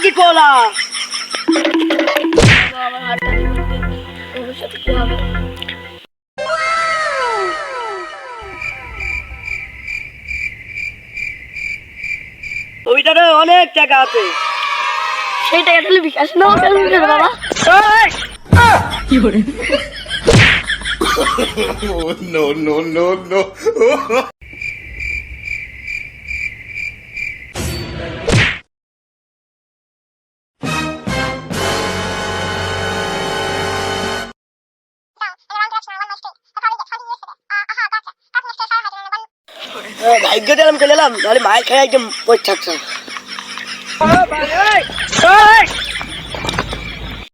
কি কোলা আমার হাতটা দেখুন ভবিষ্যতে কি হবে। ওইটারে অনেক টাকা আছে। সেই টাকা তাহলে বিকাশ নাও বাবা। No, no, no, no. ভাগ্য দিলাম চলে এলাম নাহলে মায়ের খেয়ে একদম বই থাকছে।